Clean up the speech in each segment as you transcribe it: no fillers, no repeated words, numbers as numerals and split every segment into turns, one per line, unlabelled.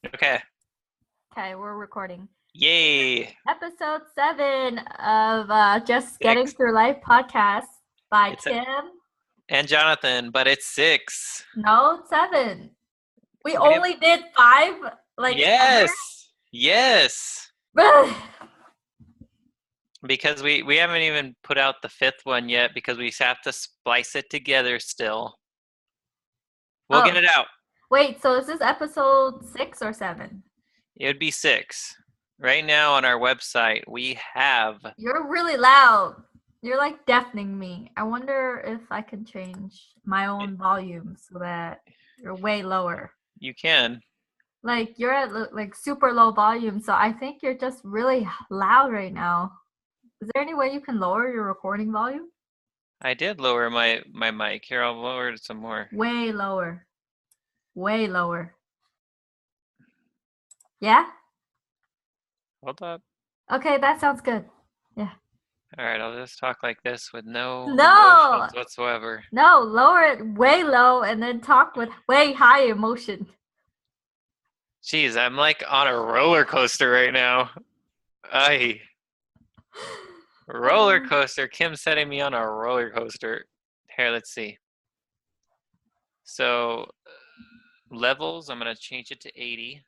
Okay.
Okay, we're recording.
Yay.
Episode 7 of Just Getting
Six.
Through Life podcast by
It's
Kim.
and Jonathan, but it's 6.
No, 7. We
We didn't.
only did 5 like ever.
Yes. Yes. Because we haven't even put out the 5th one yet because we have to splice it together still. We'll get
Oh,
it out.
wait, so is this episode 6 or 7?
It would be 6. Right now on our website, we have.
You're really loud. You're like deafening me. I wonder if I can change my own volume so that you're way lower.
You can.
Like you're at like super low volume, so I think you're just really loud right now. Is there any way you can lower your recording volume?
I did lower my mic. Here, I'll lower it some more.
Way lower. Way lower. Yeah?
Hold up.
Okay, that sounds good. Yeah.
All right, I'll just talk like this with no
No!
emotions whatsoever.
No, lower it way low and then talk with way high emotion.
Jeez, I'm like on a roller coaster right now. Ay, roller coaster. Kim's setting me on a roller coaster. Here, let's see. So, levels, I'm going to change it to 80.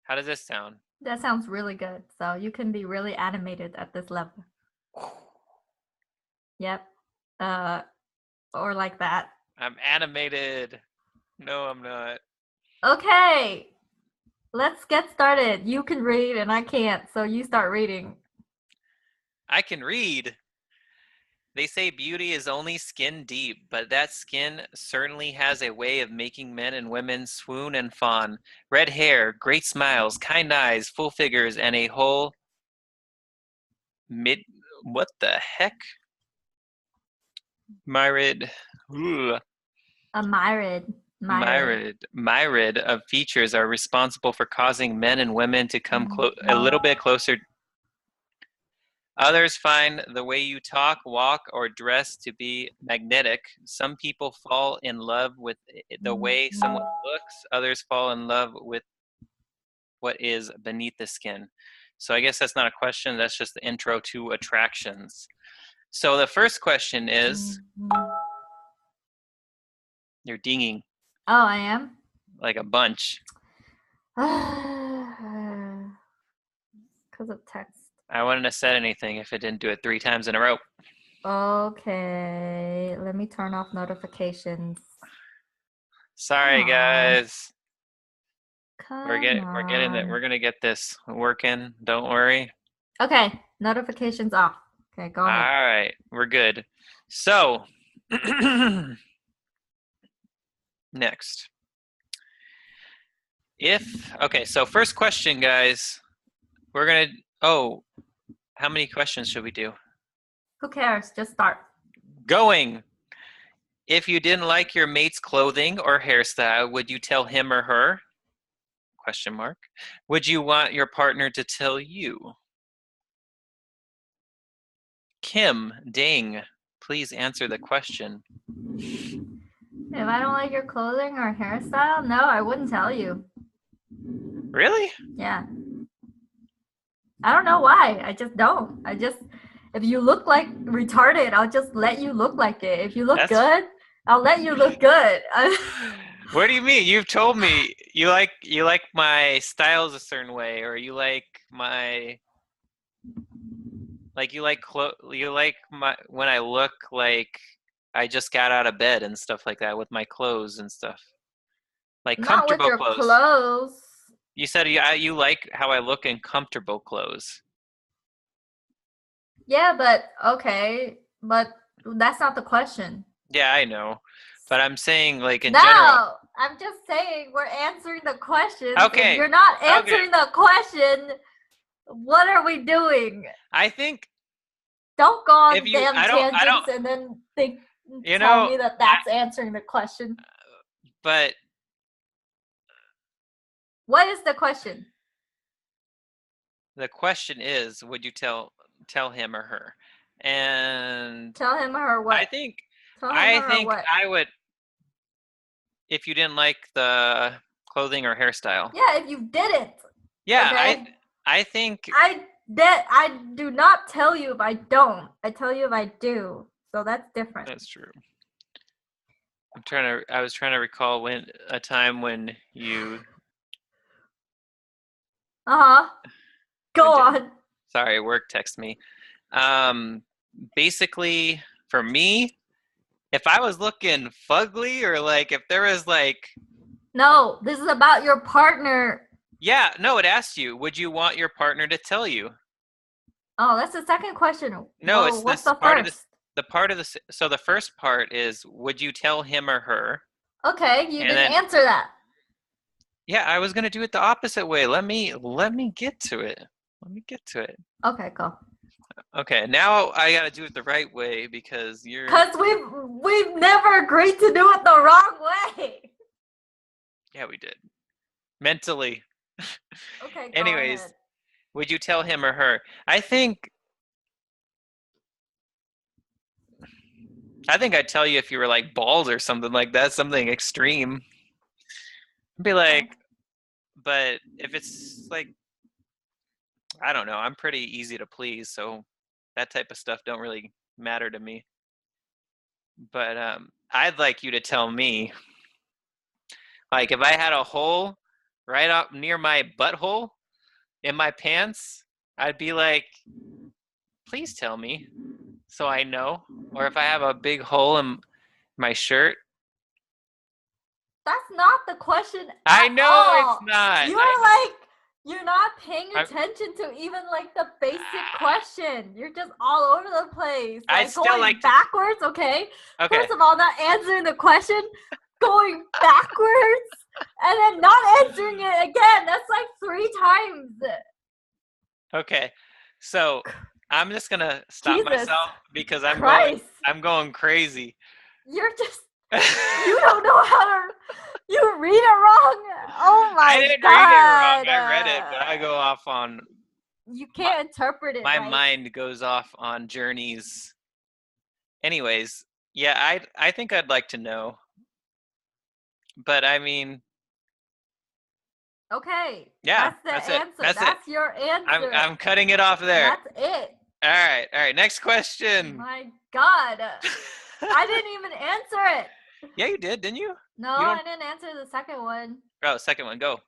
How does this sound?
That sounds really good. So you can be really animated at this level. Yep. Or like that.
I'm animated. No, I'm not.
Okay. Let's get started. You can read and I can't, so you start reading.
I can read. They say beauty is only skin deep, but that skin certainly has a way of making men and women swoon and fawn. Red hair, great smiles, kind eyes, full figures, and a whole what the heck? Myrid. Ugh.
A myrid.
Myrid of features are responsible for causing men and women to come a little bit closer. Others find the way you talk, walk, or dress to be magnetic. Some people fall in love with the way someone looks. Others fall in love with what is beneath the skin. So I guess that's not a question. That's just the intro to attractions. So the first question is, you're dinging.
Oh, I am?
Like a bunch.
Because of text.
I wouldn't have said anything if it didn't do it 3 times in a row.
Okay, let me turn off notifications.
Sorry, guys. We're getting it.
On.
We're gonna get this working. Don't worry.
Okay, notifications off. Okay, go ahead.
All right, we're good. So, next. So first question, guys. We're gonna. Oh, how many questions should we do?
Who cares? Just start.
Going. If you didn't like your mate's clothing or hairstyle, would you tell him or her? Question mark. Would you want your partner to tell you? Kim, ding. Please answer the question.
If I don't like your clothing or hairstyle, no, I wouldn't tell you.
Really?
Yeah. I don't know why. I just don't. If you look like retarded, I'll just let you look like it. If you look good, I'll let you look good.
What do you mean? You've told me you like my styles a certain way, or you like my you like my when I look like I just got out of bed and stuff like that with my clothes and stuff. Like
Not with
comfortable
your clothes.
You said you like how I look in comfortable clothes.
Yeah, but okay, but that's not the question.
Yeah, I know. But I'm saying like in
general.
No,
I'm just saying we're answering the question.
Okay.
If you're not answering the question, what are we doing?
I think
don't go on damn tangents and then tell me that that's answering the question.
But
what is the question?
The question is, would you tell him or her? And
tell him or her what?
I think I would. If you didn't like the clothing or hairstyle.
Yeah, if you didn't.
Yeah,
okay?
I think
I do not tell you if I don't. I tell you if I do. So that's different.
that's true. I was trying to recall a time when you
Go on.
Sorry, work text me. Basically for me, if I was looking fugly or like if there was like
No, this is about your partner.
Yeah, no, it asked you, would you want your partner to tell you?
Oh, that's the second question.
No,
Whoa,
it's
what's
this
the
part
first?
so the first part is, would you tell him or her?
Okay, you didn't answer that.
Yeah, I was gonna do it the opposite way. Let me get to it.
Okay, go.
Okay, now I gotta do it the right way because
Because we've never agreed to do it the wrong way.
Yeah, we did. Mentally.
Okay, go
Anyways,
ahead.
would you tell him or her? I think I'd tell you if you were like bald or something like that, something extreme. I'd be like, but if it's like, I don't know, I'm pretty easy to please, so that type of stuff don't really matter to me. But I'd like you to tell me, like, if I had a hole right up near my butthole in my pants, I'd be like, please tell me so I know. Or if I have a big hole in my shirt.
That's not the question.
I know
all.
it's not.
You're not paying attention to even like the basic question. You're just all over the place. Like going backwards, okay? First of all, not answering the question, going backwards, and then not answering it again. That's like 3 times.
Okay. So I'm just gonna stop myself because I'm going crazy.
You're just you don't know how to you read it wrong. Oh my god.
I didn't read it wrong. I read it, but I go off on
you can't interpret it.
My mind goes off on journeys. Anyways, yeah, I think I'd like to know. But I mean,
okay.
Yeah,
that's the answer. That's your answer.
I'm cutting it off there.
That's it.
All right. Next question.
My God. I didn't even answer it.
Yeah, you did, didn't you?
No, I didn't answer the second one.
Oh, second one, go.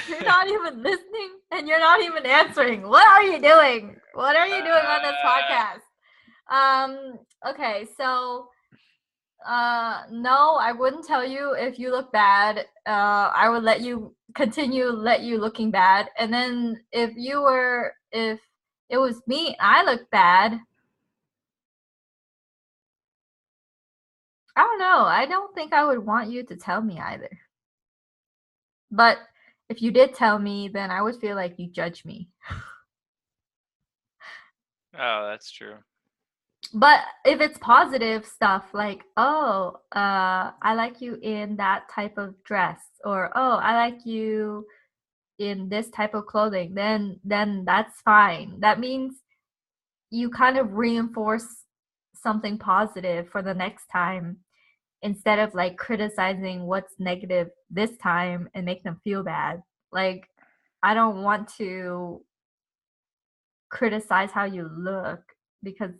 You're not even listening and you're not even answering. What are you doing? What are you doing on this podcast? Okay, so no, I wouldn't tell you if you look bad. I would let you looking bad. And then if it was me and I look bad, I don't know. I don't think I would want you to tell me either. But if you did tell me, then I would feel like you judge me.
Oh, that's true.
But if it's positive stuff like, oh, I like you in that type of dress, or oh, I like you in this type of clothing, then that's fine. That means you kind of reinforce something positive for the next time instead of like criticizing what's negative this time and make them feel bad. Like, I don't want to criticize how you look because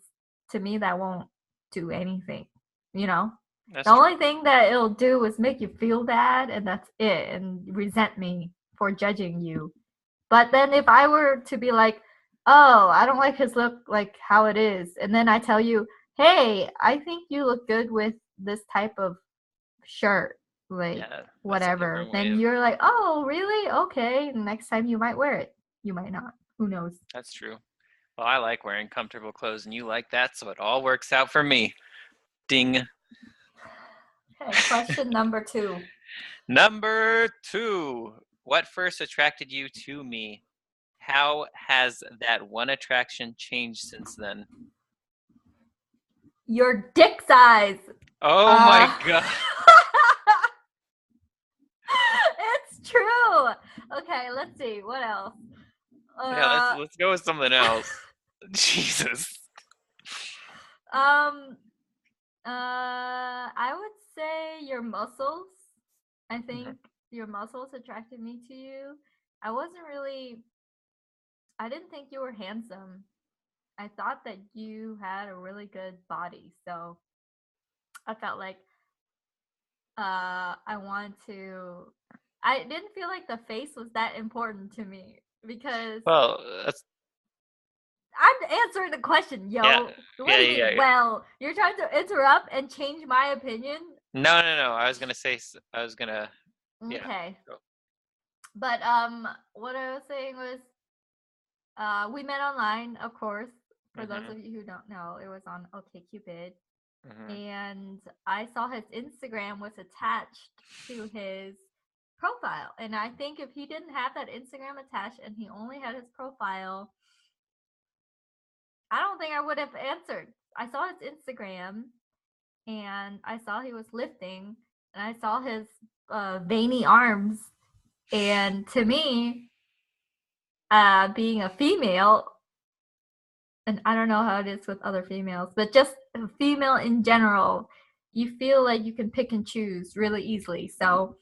to me that won't do anything, you know? The only thing that it'll do is make you feel bad, and that's it, and resent me for judging you. But then if I were to be like, oh, I don't like his look like how it is, and then I tell you, hey, I think you look good with this type of shirt, like whatever, then you're like, oh, really? Okay, next time you might wear it. You might not. Who knows?
That's true. Well, I like wearing comfortable clothes and you like that, so it all works out for me. Ding.
Okay, question number 2.
Number 2. What first attracted you to me? How has that one attraction changed since then?
Your dick size.
Oh my god.
It's true. Okay, let's see. What else?
Yeah, let's go with something else. Jesus.
I would say your muscles. I think your muscles attracted me to you. I didn't think you were handsome. I thought that you had a really good body. So I felt like I didn't feel like the face was that important to me because
Well,
I'm answering the question, yo.
Yeah.
What do you mean? Well, you're trying to interrupt and change my opinion?
No. I was gonna say. Yeah.
Okay. But what I was saying was, we met online, of course. For those of you who don't know, it was on OkCupid, and I saw his Instagram was attached to his profile, and I think if he didn't have that Instagram attached and he only had his profile, I don't think I would have answered. I saw his Instagram, and I saw he was lifting, and I saw his veiny arms, and to me, being a female, and I don't know how it is with other females, but just a female in general, you feel like you can pick and choose really easily. So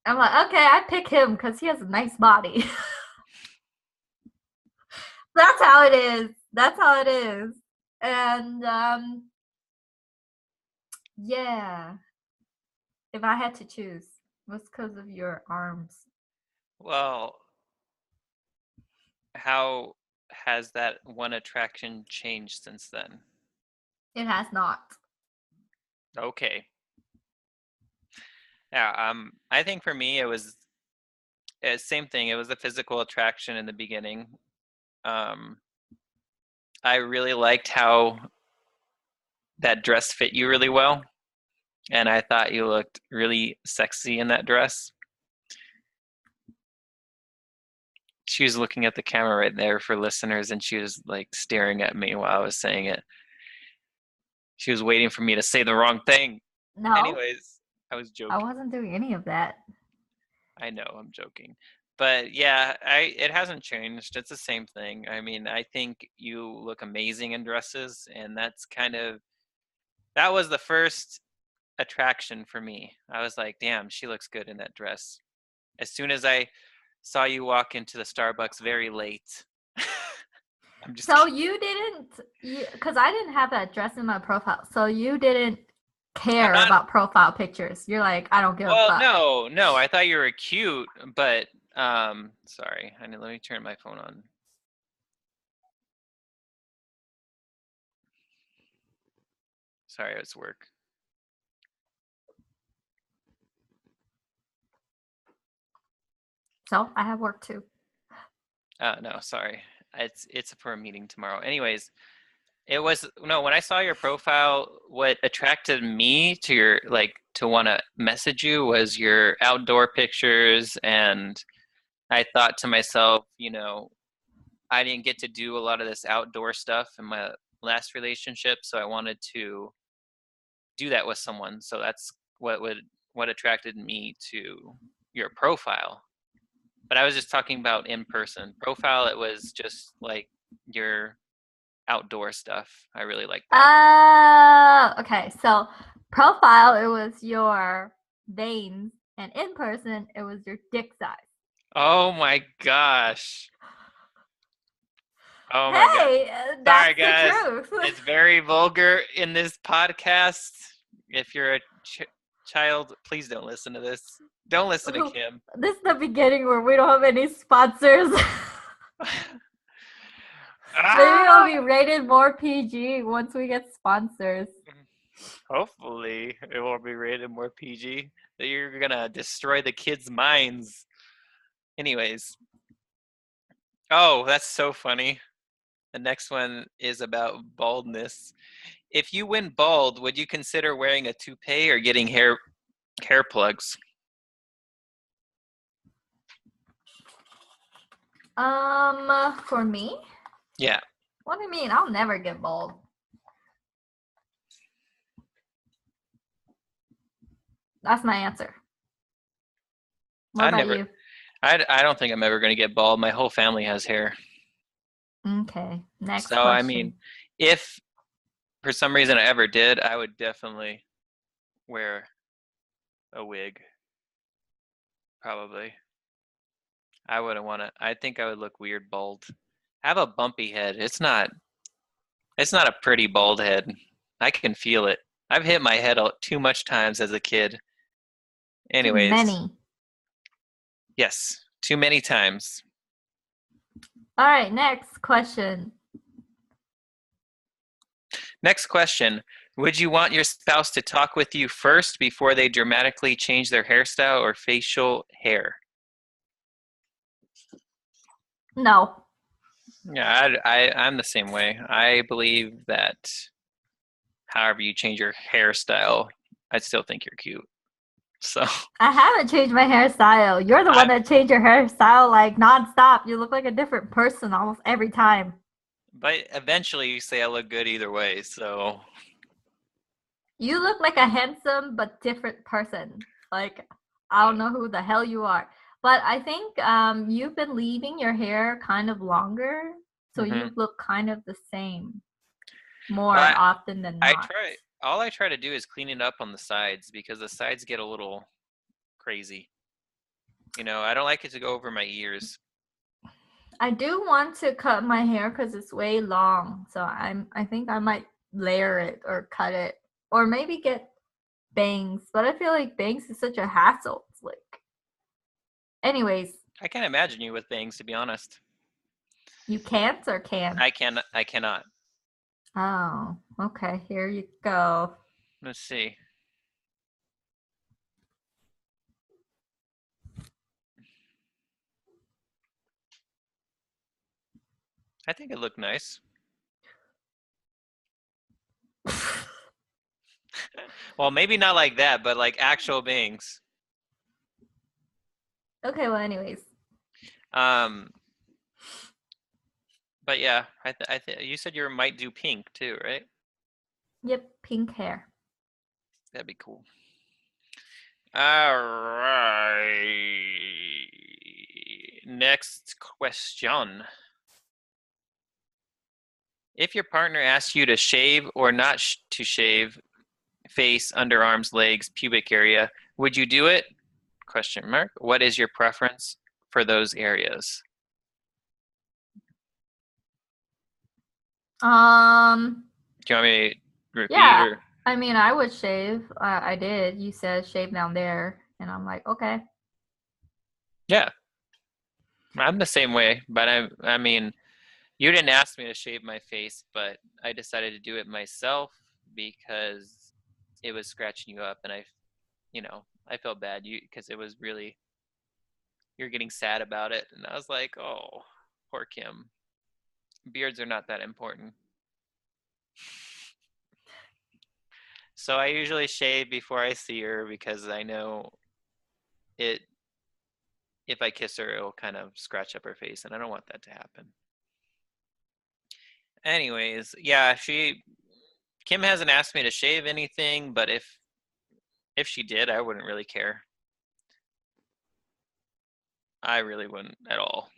I'm like, okay, I pick him because he has a nice body. That's how it is. That's how it is. And yeah, if I had to choose, it was because of your arms.
Well, how has that one attraction changed since then?
It has not.
Okay. Yeah, I think for me it was same thing. It was the physical attraction in the beginning. I really liked how that dress fit you really well, and I thought you looked really sexy in that dress. She was looking at the camera right there for listeners, and she was like staring at me while I was saying it. She was waiting for me to say the wrong thing.
No.
Anyways, I was joking.
I wasn't doing any of that.
I know, I'm joking. But yeah, it hasn't changed. It's the same thing. I mean, I think you look amazing in dresses, and that was the first attraction for me. I was like, damn, she looks good in that dress. As soon as I saw you walk into the Starbucks very late.
So you didn't, because I didn't have that dress in my profile. So you didn't care about profile pictures. You're like, I don't give a fuck.
Well, no, I thought you were cute, but sorry. Let me turn my phone on. Sorry, it's work.
So I have work too.
No, sorry. It's for a meeting tomorrow. Anyways, when I saw your profile, what attracted me to to want to message you was your outdoor pictures, and I thought to myself, I didn't get to do a lot of this outdoor stuff in my last relationship, so I wanted to do that with someone. So that's what attracted me to your profile. But I was just talking about in person. Profile, it was just like your outdoor stuff. I really like
that. Okay. So profile, it was your veins, and in person, it was your dick size.
Oh my gosh. Oh my god.
That's
sorry, guys.
The truth.
It's very vulgar in this podcast. If you're a child, please don't listen to this. Don't listen to Kim.
This is the beginning where we don't have any sponsors. Maybe it'll be rated more PG once we get sponsors.
Hopefully it will be rated more PG. That you're gonna destroy the kids' minds. Anyways. Oh, that's so funny. The next one is about baldness. If you went bald, would you consider wearing a toupee or getting hair plugs?
For me?
Yeah.
What do you mean? I'll never get bald. That's my answer. What about you?
I don't think I'm ever going to get bald. My whole family has hair.
Okay. Next question.
I mean, if for some reason I ever did, I would definitely wear a wig. Probably. I wouldn't want to. I think I would look weird bald. I have a bumpy head. It's not a pretty bald head. I can feel it. I've hit my head too much times as a kid. Anyways.
Too many.
Yes, too many times.
All right, next question.
Next question. Would you want your spouse to talk with you first before they dramatically change their hairstyle or facial hair?
No.
Yeah, I'm the same way. I believe that however you change your hairstyle, I still think you're cute. So
I haven't changed my hairstyle. You're the one that changed your hairstyle like nonstop. You look like a different person almost every time.
But eventually you say I look good either way, so.
You look like a handsome but different person. Like, I don't know who the hell you are. But I think you've been leaving your hair kind of longer, so you look kind of the same more often than not.
All I try to do is clean it up on the sides because the sides get a little crazy. You know, I don't like it to go over my ears.
I do want to cut my hair because it's way long, so I think I might layer it or cut it, or maybe get bangs. But I feel like bangs is such a hassle. It's like, anyways.
I can't imagine you with bangs, to be honest.
You can't or can?
I cannot.
Oh, okay. Here you go.
Let's see. I think it looked nice. Well, maybe not like that, but like actual bangs.
Okay, well, anyways.
But yeah, you said you might do pink too, right?
Yep, pink hair.
That'd be cool. All right. Next question. If your partner asks you to shave or not to shave face, underarms, legs, pubic area, would you do it? Question mark. What is your preference for those areas?
Do
you want me to repeat?
Yeah. Or? I mean, I would shave. I did. You said shave down there, and I'm like, okay.
Yeah. I'm the same way, but I mean, you didn't ask me to shave my face, but I decided to do it myself because it was scratching you up, and I felt bad because it was really, you're getting sad about it, and I was like, oh, poor Kim. Beards are not that important. So I usually shave before I see her because I know if I kiss her, it'll kind of scratch up her face, and I don't want that to happen. Anyways, yeah, Kim hasn't asked me to shave anything, but if she did, I wouldn't really care. I really wouldn't at all.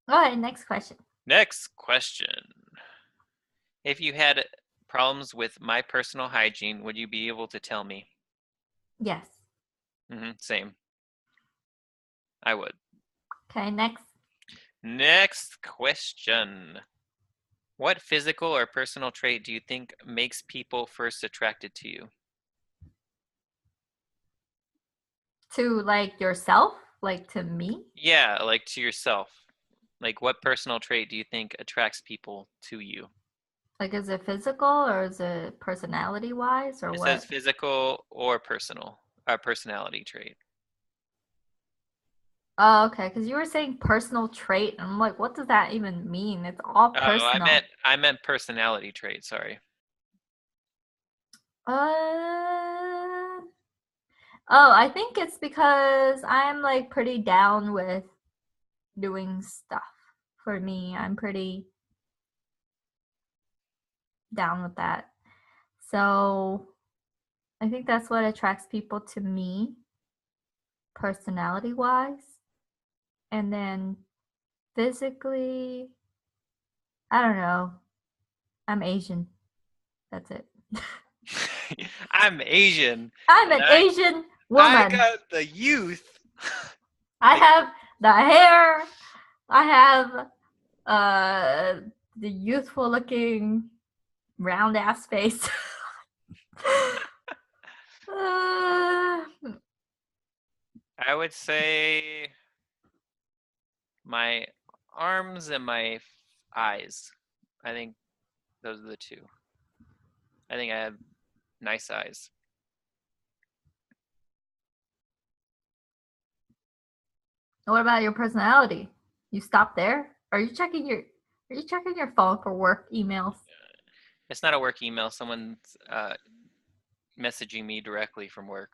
All right, next question.
Next question. If you had problems with my personal hygiene, would you be able to tell me?
Yes.
Same. I would.
Okay, next.
Next question. What physical or personal trait do you think makes people first attracted to you?
To like yourself? Like to me?
Yeah, like to yourself. Like what personal trait do you think attracts people to you?
Like is it physical or is it personality wise or what?
It says physical or personal, personality trait.
Oh, okay. Because you were saying personal trait, and I'm like, what does that even mean? It's all personal.
Oh, I meant personality trait. Sorry.
Oh, I think it's because I'm like pretty down with doing stuff. For me, I'm pretty down with that. So I think that's what attracts people to me, personality wise. And then physically, I don't know. I'm Asian. That's it.
I'm Asian.
I'm an Asian woman.
I got the youth.
I have the hair. I have the youthful looking round ass face.
I would say my arms and my eyes. I think those are the two. I think I have nice eyes.
What about your personality? You stop there? Are you checking your phone for work emails?
It's not a work email. Someone's messaging me directly from work.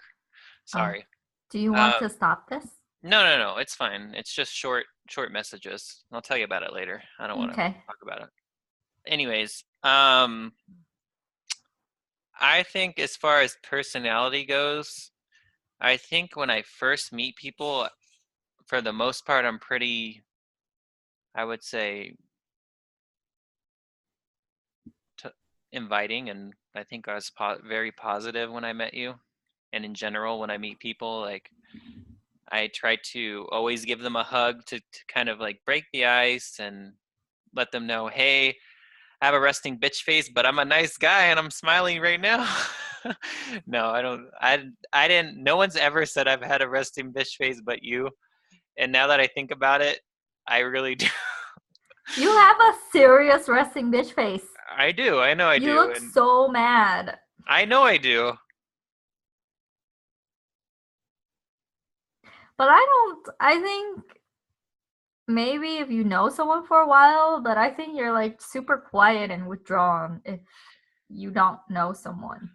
Sorry.
Do you want to stop this?
No. It's fine. It's just short messages. I'll tell you about it later. I don't want to talk about it. Anyways, I think as far as personality goes, I think when I first meet people, for the most part, I'm pretty, I would say, inviting, and I think I was very positive when I met you. And in general, when I meet people, like, I try to always give them a hug to kind of like break the ice and let them know, hey, I have a resting bitch face, but I'm a nice guy and I'm smiling right now. No, I don't. I didn't. No one's ever said I've had a resting bitch face but you. And now that I think about it, I really do.
You have a serious resting bitch face.
I do. I know I do.
You look so mad.
I know I do.
But I think maybe if you know someone for a while, but I think you're like super quiet and withdrawn if you don't know someone.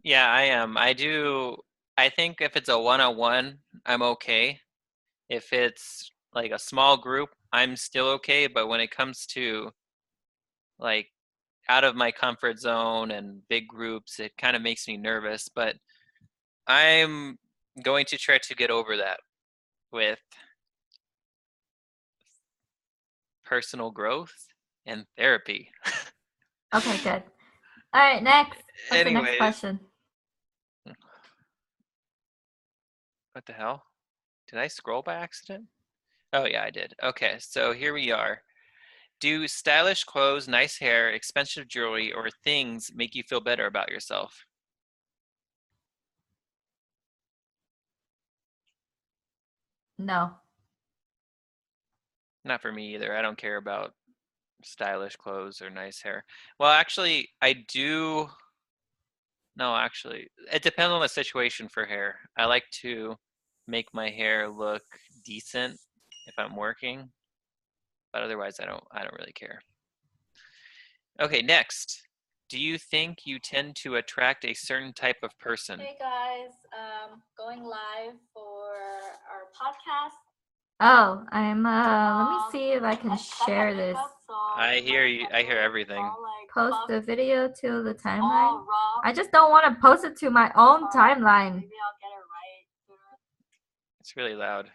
Yeah, I am. I do. I think if it's a one-on-one, I'm okay. If it's like a small group, I'm still okay. But when it comes to like out of my comfort zone and big groups, it kind of makes me nervous. But I'm going to try to get over that with personal growth and therapy.
Okay, good. All right, next. What's the next question?
What the hell? Did I scroll by accident? Oh, yeah, I did. Okay, so here we are. Do stylish clothes, nice hair, expensive jewelry, or things make you feel better about yourself?
No.
Not for me either. I don't care about stylish clothes or nice hair. Well, actually, I do. No, actually, it depends on the situation for hair. I like to make my hair look decent if I'm working, but otherwise, I don't really care. Okay, next. Do you think you tend to attract a certain type of person?
Hey guys, going live for our podcast. Oh, I'm let me see if I can share this.
I hear you. I hear everything.
Post the video to the timeline. I just don't want to post it to my own timeline. Maybe I'll get it right.
It's really loud.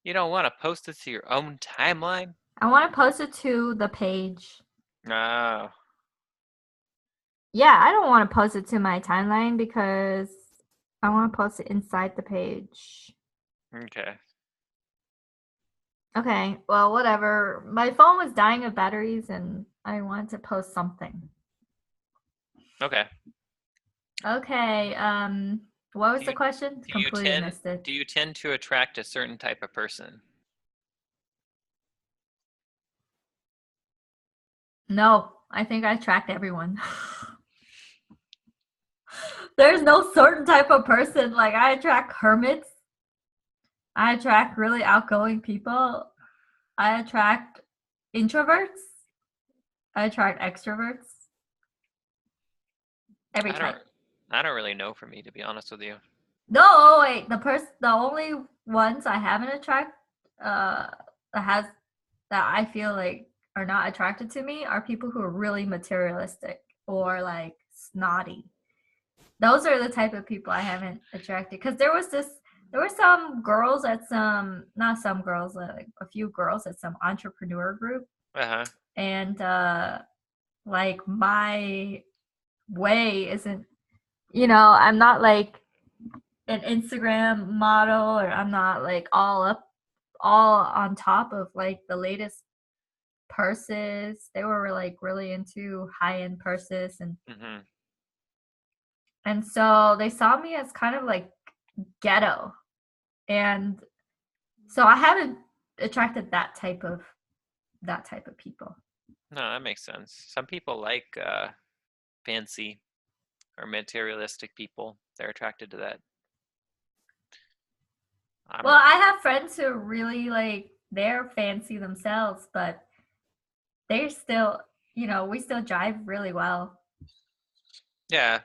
You don't want to post it to your own timeline?
I want to post it to the page.
Oh.
Yeah, I don't want to post it to my timeline because I want to post it inside the page.
Okay.
Okay, well, whatever. My phone was dying of batteries and I wanted to post something.
Okay.
Okay, what was the question?
Completely missed it. Do you tend to attract a certain type of person?
No, I think I attract everyone. There's no certain type of person. Like, I attract hermits. I attract really outgoing people. I attract introverts. I attract extroverts. Every type.
I don't really know for me, to be honest with you.
No, wait. The only ones I haven't attract that I feel like are not attracted to me are people who are really materialistic or like snotty. Those are the type of people I haven't attracted. Because there were some girls at not some girls, like a few girls at some entrepreneur group.
Uh-huh.
And like my way isn't, I'm not like an Instagram model, or I'm not like all on top of like the latest purses. They were like really into high end purses,
Mm-hmm.
and so they saw me as kind of like ghetto, and so I haven't attracted that type of people.
No, that makes sense. Some people like fancy or materialistic people. They're attracted to that. I'm
Well,
not.
I have friends who really like they're fancy themselves, but they're still, we still drive really well.
Yeah.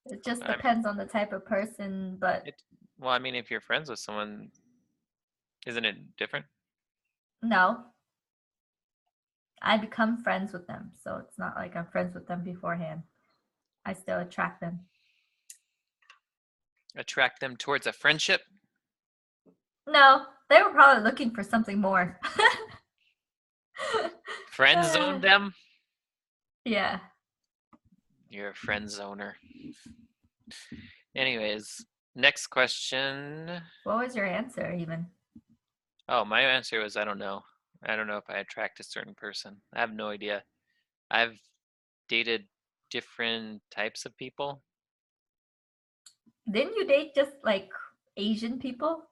It just
I'm.
depends on the type of person, but
It. Well, I mean, if you're friends with someone, isn't it different?
no, I become friends with them. So it's not like I'm friends with them beforehand. I still attract them.
Attract them towards a friendship.
No, they were probably looking for something more.
Friend zone them.
Yeah.
You're a friend zoner. Anyways, next question.
What was your answer even?
Oh, my answer was I don't know. I don't know if I attract a certain person. I have no idea. I've dated different types of people.
Didn't you date just like Asian people?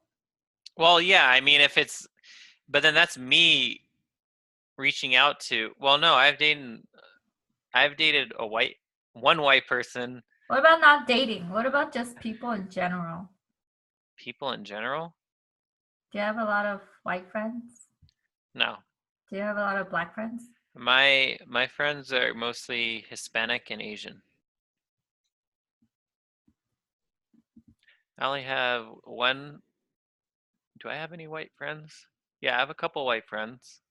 Well, yeah, I mean, but then that's me reaching out to, well, no, I've dated one white person,
What about not dating? What about just people in general?
people in general.
Do you have a lot of white friends?
No,
Do you have a lot of black friends?
my friends are mostly Hispanic and Asian. I only have one. Do I have any white friends? Yeah, I have a couple white friends,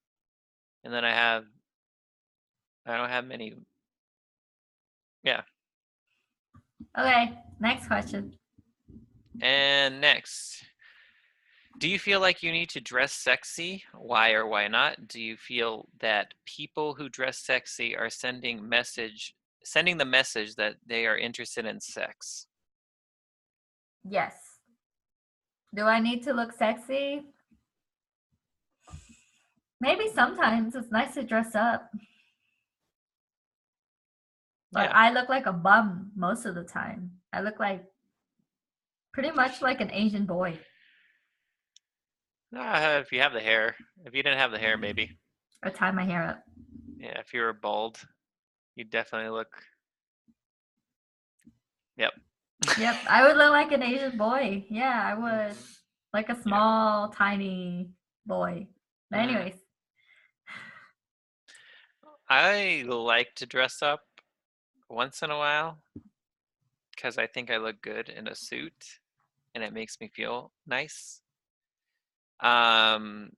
and then I don't have many. Yeah.
Okay, next question.
And next, do you feel like you need to dress sexy? Why or why not? Do you feel that people who dress sexy are sending the message that they are interested in sex?
Yes. Do I need to look sexy? Maybe sometimes it's nice to dress up, but
Yeah.
I look like a bum most of the time. I look like pretty much like an Asian boy.
If you have the hair. If you didn't have the hair, maybe.
I tie my hair up.
Yeah, if you were bald, you definitely look. Yep.
Yep, I would look like an Asian boy. Yeah, I would. Like a
Yeah.
small, tiny boy. But
Mm.
anyways,
I like to dress up once in a while because I think I look good in a suit and it makes me feel nice. Um,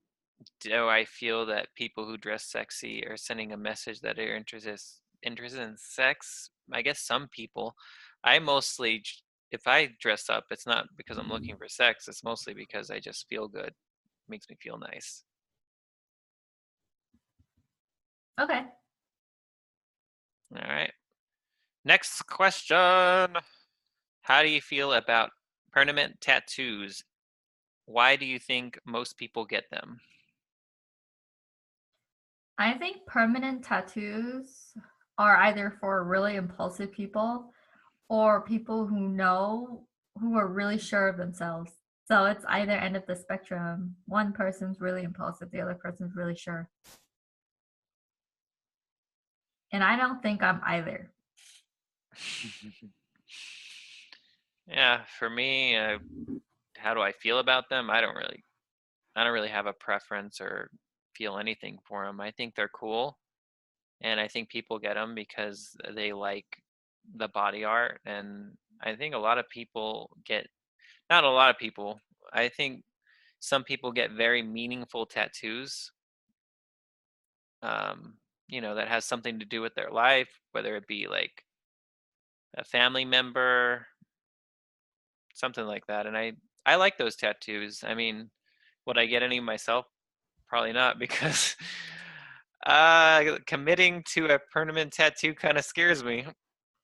do I feel that people who dress sexy are sending a message that they're interested in sex? I guess some people. I mostly, if I dress up, it's not because I'm looking for sex. It's mostly because I just feel good. It makes me feel nice.
okay.
All right. Next question. How do you feel about permanent tattoos? Why do you think most people get them?
I think permanent tattoos are either for really impulsive people or people who are really sure of themselves. So it's either end of the spectrum. One person's really impulsive, the other person's really sure. And I don't think I'm either.
Yeah, for me, how do I feel about them? I don't really have a preference or feel anything for them. I think they're cool, and I think people get them because they like the body art, and I think a lot of people get, not a lot of people, I think some people get very meaningful tattoos, um, that has something to do with their life, whether it be like a family member, something like that. And I like those tattoos. I mean, would I get any myself? Probably not because committing to a permanent tattoo kind of scares me.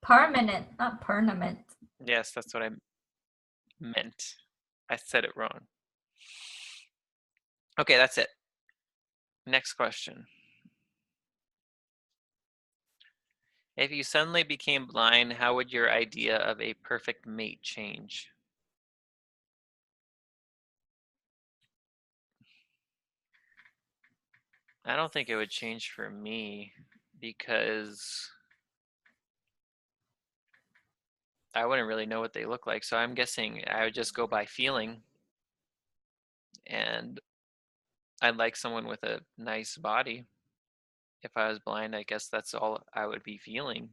Permanent, not permanent.
Yes, that's what I meant. I said it wrong. Okay, that's it. Next question. If you suddenly became blind, how would your idea of a perfect mate change? I don't think it would change for me because I wouldn't really know what they look like. So I'm guessing I would just go by feeling. And I'd like someone with a nice body. If I was blind, I guess that's all I would be feeling.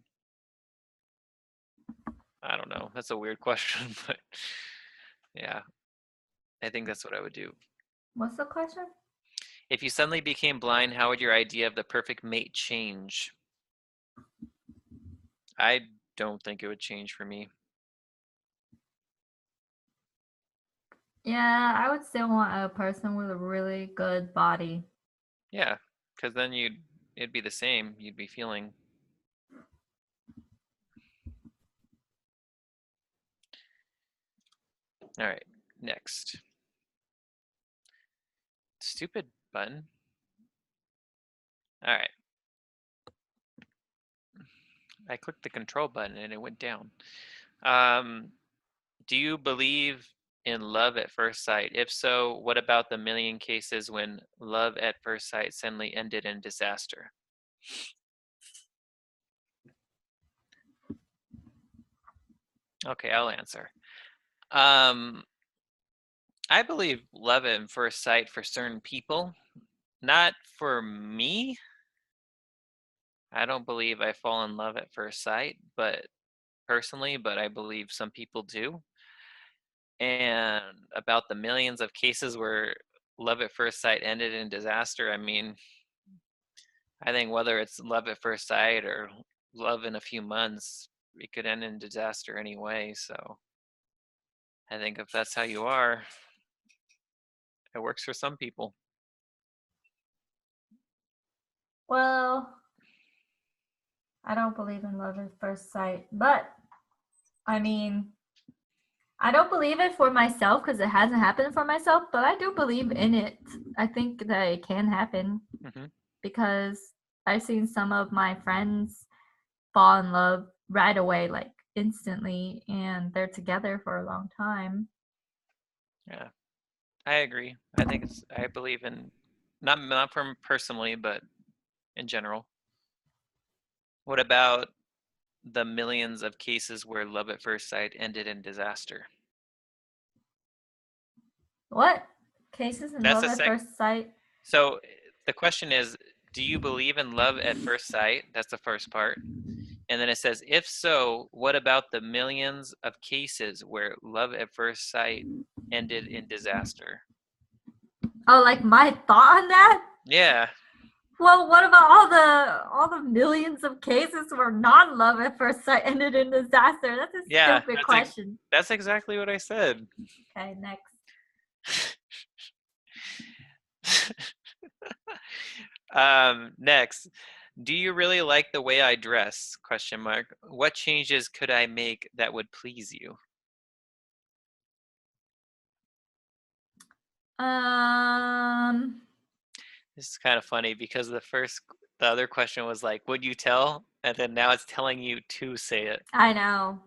I don't know. That's a weird question, but yeah, I think that's what I would do.
What's the question?
If you suddenly became blind, how would your idea of the perfect mate change? I don't think it would change for me.
Yeah, I would still want a person with a really good body.
Yeah, because then it'd be the same. You'd be feeling. All right, next. Stupid button. All right. I clicked the control button and it went down. Do you believe in love at first sight? If so, what about the million cases when love at first sight suddenly ended in disaster? Okay, I'll answer. I believe love at first sight for certain people, not for me. I don't believe I fall in love at first sight, but personally, but I believe some people do. And about the millions of cases where love at first sight ended in disaster, I mean, I think whether it's love at first sight or love in a few months, it could end in disaster anyway. So I think if that's how you are, it works for some people.
Well, I don't believe in love at first sight, but I mean, I don't believe it for myself because it hasn't happened for myself, but I do believe in it. I think that it can happen because I've seen some of my friends fall in love right away, like instantly, and they're together for a long time.
Yeah, I agree. I believe in, not from personally, but in general. What about the millions of cases where love at first sight ended in disaster?
What? Cases in
That's
love
a
at
sec.
first sight?
So the question is, do you believe in love at first sight? That's the first part. And then it says, if so, what about the millions of cases where love at first sight ended in disaster?
Oh, like my thought on that?
Yeah.
Well, what about all the millions of cases where non-love at first sight ended in disaster? That's a stupid question.
That's exactly what I said.
Okay, next.
Next, do you really like the way I dress? Question mark. What changes could I make that would please you? This is kind of funny because the other question was like, would you tell? And then now it's telling you to say it.
I know.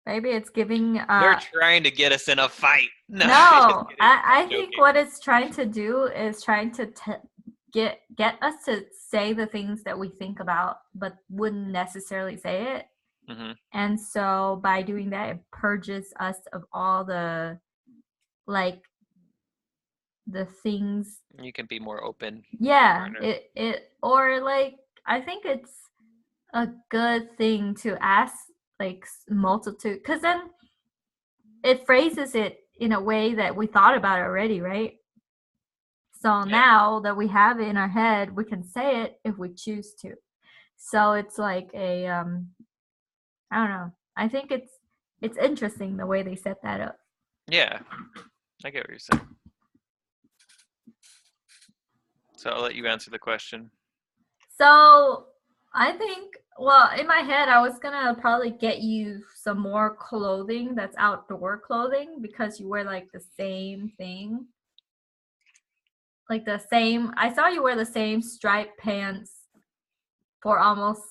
Maybe it's giving.
They're trying to get us in a fight.
No, I think what it's trying to do is trying to get us to say the things that we think about, but wouldn't necessarily say it. And so by doing that, it purges us of all the the things.
You can be more open.
Yeah, it or like I think it's a good thing to ask like multitude, because then it phrases it in a way that we thought about it already, right? So now that we have it in our head, we can say it if we choose to. So it's like a I don't know. I think it's interesting the way they set that up.
Yeah, I get what you're saying. So I'll let you answer the question.
So I think Well, in my head, I was gonna probably get you some more clothing that's outdoor clothing because you wear like the same thing. Like the same, I saw you wear the same striped pants for almost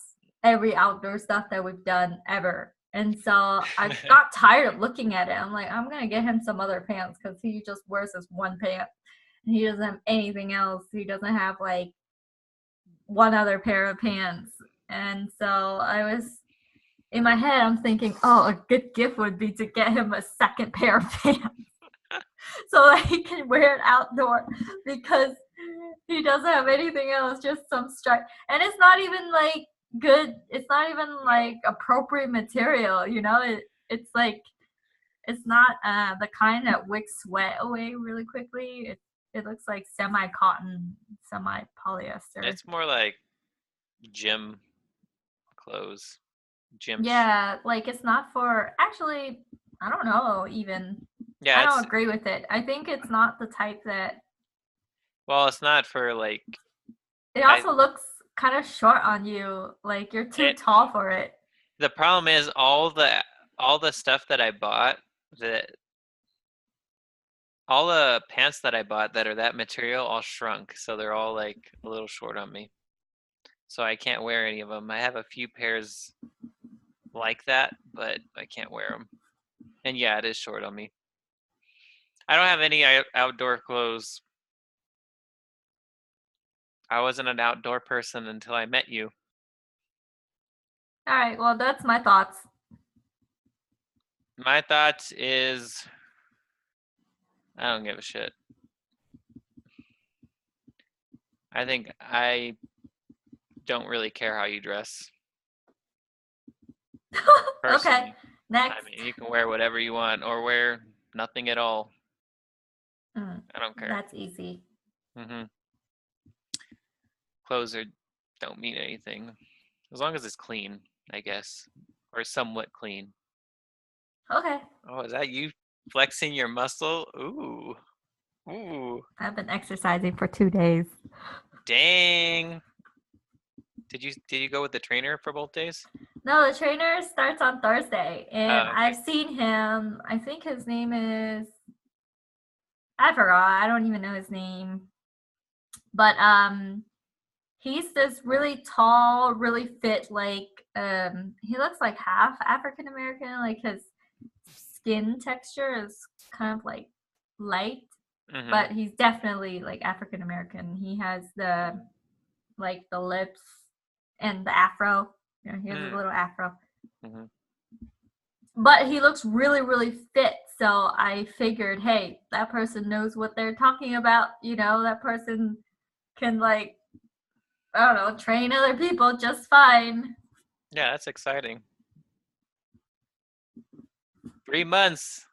every outdoor stuff that we've done ever. And so I got tired of looking at it. I'm like, I'm gonna get him some other pants because he just wears this one pant. And he doesn't have anything else. He doesn't have like one other pair of pants. And so I was in my head, I'm thinking, oh, a good gift would be to get him a second pair of pants so that he can wear it outdoor because he doesn't have anything else, just some stripe. And it's not even like good, it's not even like appropriate material, you know? It's like, it's not the kind that wicks sweat away really quickly. It looks like semi cotton, semi polyester.
It's more like gym clothes.
Yeah, like it's not for actually. I don't know even. Yeah, I don't agree with it. I think it's not the type that.
Well, it's not for like.
It also looks kind of short on you. Like you're too tall for it.
The problem is all the stuff that I bought all the pants that I bought that are that material all shrunk, so they're all like a little short on me. So I can't wear any of them. I have a few pairs like that, but I can't wear them. And yeah, it is short on me. I don't have any outdoor clothes. I wasn't an outdoor person until I met you.
All right, well, that's my thoughts.
My thoughts is I don't give a shit. I think I don't really care how you dress.
Okay, next.
I mean, you can wear whatever you want or wear nothing at all. I don't care.
That's easy.
Clothes don't mean anything. As long as it's clean, I guess. Or somewhat clean.
Okay.
Oh, is that you flexing your muscle? Ooh. Ooh.
I've been exercising for 2 days.
Dang. Did you go with the trainer for both days?
No, the trainer starts on Thursday, and I've seen him. I think his name is, I forgot. I don't even know his name. But he's this really tall, really fit, like he looks like half African American. Like his skin texture is kind of like light, but he's definitely like African American. He has the lips and the afro. You know, he has a little afro. But he looks really, really fit. So I figured, hey, that person knows what they're talking about. You know, that person can I don't know, train other people just fine.
Yeah, that's exciting. 3 months.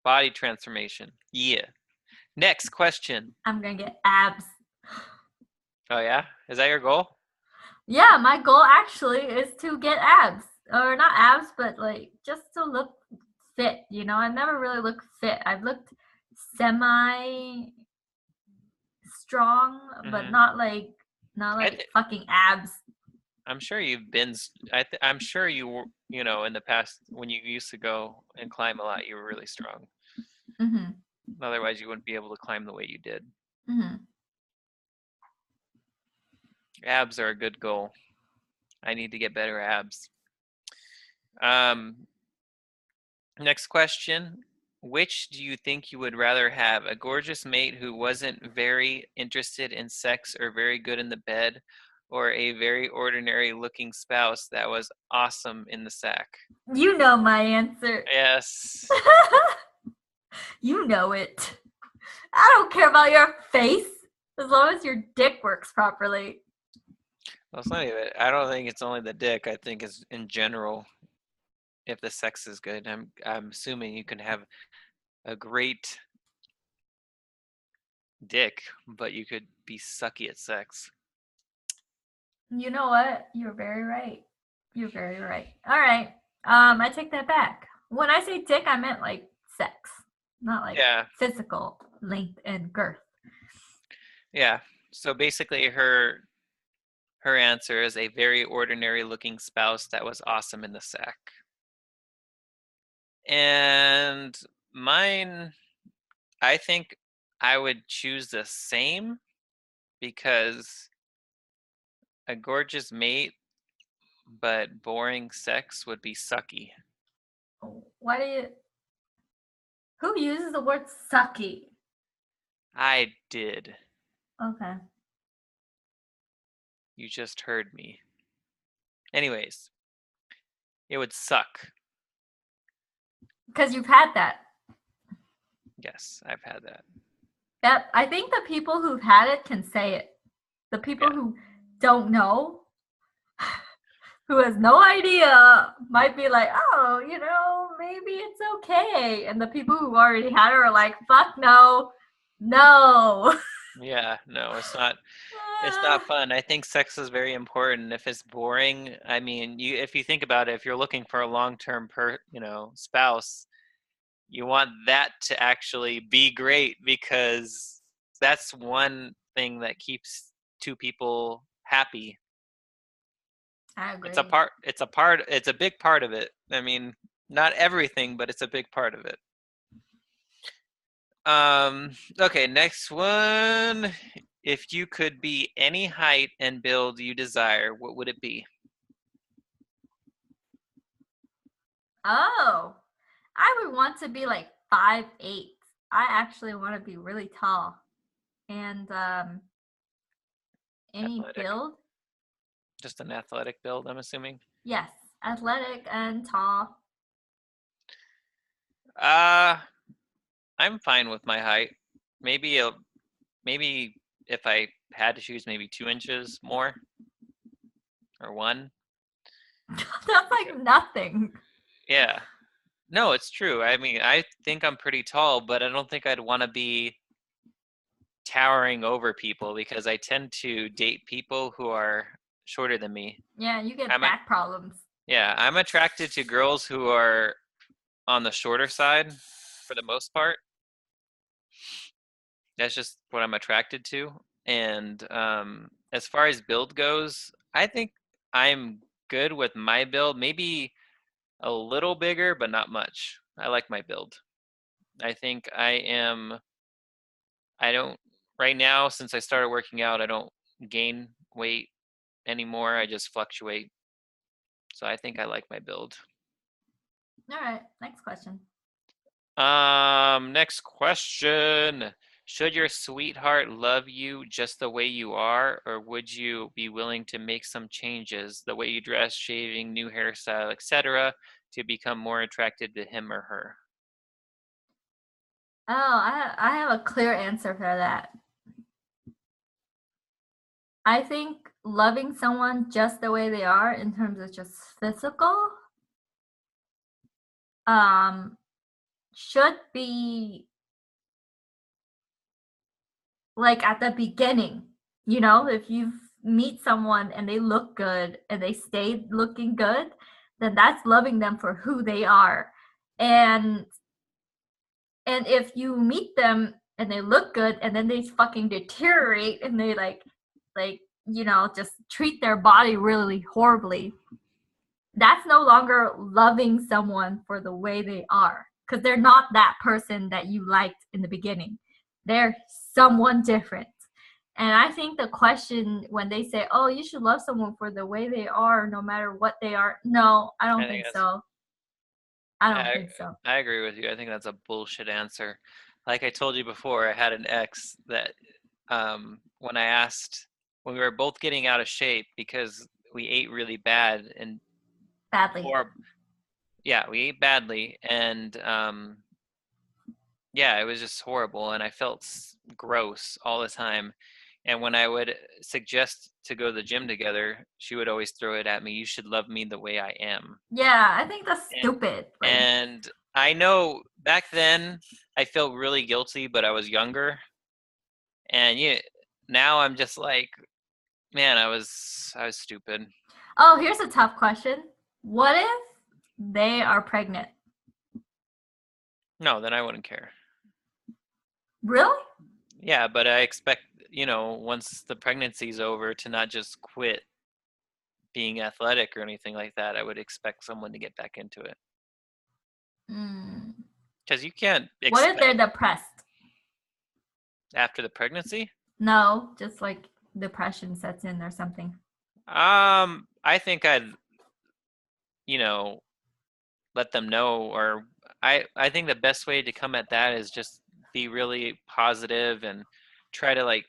Body transformation. Yeah. Next question.
I'm going to get abs.
Oh, yeah? Is that your goal?
Yeah, my goal actually is to get abs. Or not abs, but just to look fit. You know, I've never really looked fit. I've looked semi strong, but not like fucking abs.
I'm sure you've been. I'm sure you in the past when you used to go and climb a lot, you were really strong. Otherwise, you wouldn't be able to climb the way you did. Abs are a good goal. I need to get better abs. Next question. Which do you think you would rather have? A gorgeous mate who wasn't very interested in sex or very good in the bed, or a very ordinary looking spouse that was awesome in the sack?
You know my answer.
Yes.
You know it. I don't care about your face as long as your dick works properly.
Well, it's not even, I don't think it's only the dick. I think it's in general. If the sex is good, I'm assuming you can have a great dick, but you could be sucky at sex.
You know what? You're very right. You're very right. All right. I take that back. When I say dick, I meant like sex, not like physical length and girth.
Yeah. So basically, her Her answer is a very ordinary looking spouse that was awesome in the sack. And mine, I think I would choose the same because a gorgeous mate but boring sex would be sucky.
Why do you? Who uses the word sucky?
I did.
Okay.
You just heard me. Anyways, it would suck.
Because you've had that.
Yes, I've had that.
That I think the people who've had it can say it. The people who don't know, who has no idea, might be like, oh, maybe it's okay. And the people who already had it are like, fuck no, no.
Yeah, no, it's not. It's not fun. I think sex is very important. If it's boring, I mean, if you think about it, if you're looking for a long-term spouse, you want that to actually be great because that's one thing that keeps two people happy.
I agree.
It's a big part of it. I mean, not everything, but it's a big part of it. Okay, next one. If you could be any height and build you desire, what would it be?
Oh, I would want to be like 5'8". I actually want to be really tall. And any
Athletic.
build?
Just an athletic build, I'm assuming?
Yes, athletic and tall.
I'm fine with my height. Maybe if I had to choose, maybe 2 inches more or 1.
That's like nothing.
Yeah. No, it's true. I mean, I think I'm pretty tall, but I don't think I'd want to be towering over people because I tend to date people who are shorter than me.
Yeah, you get back problems.
Yeah, I'm attracted to girls who are on the shorter side for the most part. That's just what I'm attracted to. And as far as build goes, I think I'm good with my build. Maybe a little bigger, but not much. I like my build. I think I don't, right now, since I started working out, I don't gain weight anymore. I just fluctuate. So I think I like my build.
All right, next question.
Next question. Should your sweetheart love you just the way you are, or would you be willing to make some changes, the way you dress, shaving, new hairstyle, etc., to become more attracted to him or her?
Oh, I have a clear answer for that. I think loving someone just the way they are in terms of just physical should be like at the beginning. If you meet someone and they look good and they stay looking good, then that's loving them for who they are. And if you meet them and they look good and then they fucking deteriorate and they just treat their body really horribly, that's no longer loving someone for the way they are, because they're not that person that you liked in the beginning. They're someone different. And I think the question when they say, oh, you should love someone for the way they are no matter what they are, no, I don't think so. I think so.
I agree with you. I think that's a bullshit answer. Like I told you before, I had an ex that when we were both getting out of shape because we ate really bad and
badly.
Yeah, we ate badly, and yeah, it was just horrible, and I felt gross all the time. And when I would suggest to go to the gym together, she would always throw it at me. You should love me the way I am.
Yeah, I think that's stupid.
And I know back then I felt really guilty, but I was younger. And now I'm just like, man, I was stupid.
Oh, here's a tough question. What if they are pregnant?
No, then I wouldn't care.
Really?
Yeah, but I expect, once the pregnancy's over to not just quit being athletic or anything like that, I would expect someone to get back into it. Because you can't expect.
What if they're depressed?
After the pregnancy?
No, just like depression sets in or something.
I think I'd, let them know, or I think the best way to come at that is just be really positive and try to like